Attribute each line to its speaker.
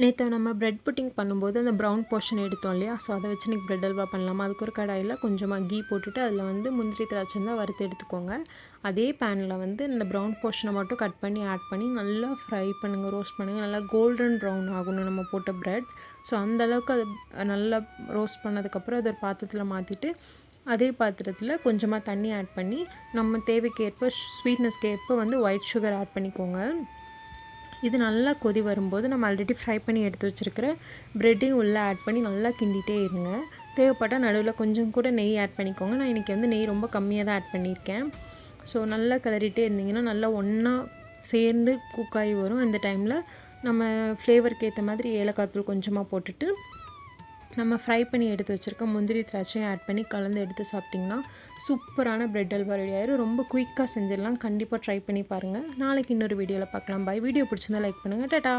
Speaker 1: நேற்று நம்ம bread pudding பண்ணும்போது அந்த ப்ரௌன் போர்ஷன் எடுத்தோம் இல்லையா, ஸோ அதை வச்சு இன்றைக்கி ப்ரெட் அல்வா பண்ணலாமா. அதுக்கு ஒரு கடாயில் கொஞ்சமாக கீ போட்டுட்டு அதில் வந்து முந்திரி திராட்சை தான் வறுத்து எடுத்துக்கோங்க. அதே பேனில் வந்து இந்த ப்ரௌன் போர்ஷனை மட்டும் கட் பண்ணி ஆட் பண்ணி நல்லா ஃப்ரை பண்ணுங்கள், ரோஸ்ட் பண்ணுங்கள். நல்லா கோல்டன் ப்ரௌன் ஆகணும் நம்ம போட்ட ப்ரெட். ஸோ அந்தளவுக்கு அது நல்லா ரோஸ்ட் பண்ணதுக்கப்புறம் அதை ஒரு பாத்திரத்தில் மாற்றிட்டு அதே பாத்திரத்தில் கொஞ்சமாக தண்ணி ஆட் பண்ணி நம்ம தேவைக்கேற்ப ஸ்வீட்னஸ்க்கு ஏற்ப வந்து ஒயிட் சுகர் ஆட் பண்ணிக்கோங்க. இது நல்லா கொதி வரும்போது நம்ம ஆல்ரெடி ஃப்ரை பண்ணி எடுத்து வச்சுருக்கிற ப்ரெட்டையும் உள்ளே ஆட் பண்ணி நல்லா கிண்டிகிட்டே இருங்க. தேவைப்பட்டால் நடுவில் கொஞ்சம் கூட நெய் ஆட் பண்ணிக்கோங்க. நான் இன்றைக்கி வந்து நெய் ரொம்ப கம்மியாக தான் ஆட் பண்ணியிருக்கேன். ஸோ நல்லா கிளறிட்டே இருந்திங்கன்னா நல்லா ஒன்றா சேர்ந்து குக்காகி வரும். அந்த டைமில் நம்ம ஃப்ளேவருக்கு ஏற்ற மாதிரி ஏலக்காய் தூள் கொஞ்சமாக போட்டுட்டு நம்ம ஃப்ரை பண்ணி எடுத்து வச்சுருக்க முந்திரி திராட்சையும் ஆட் பண்ணி கலந்து எடுத்து சாப்பிட்டிங்கன்னா சூப்பரான ப்ரெட் அல்வா ரெடி ஆயிரும். ரொம்ப குயிக்காக செஞ்சிடலாம். கண்டிப்பாக ட்ரை பண்ணி பாருங்கள். நாளைக்கு இன்னொரு வீடியோவில் பார்க்கலாம். பாய். வீடியோ பிடிச்சிருந்தா லைக் பண்ணுங்கள். டாடா.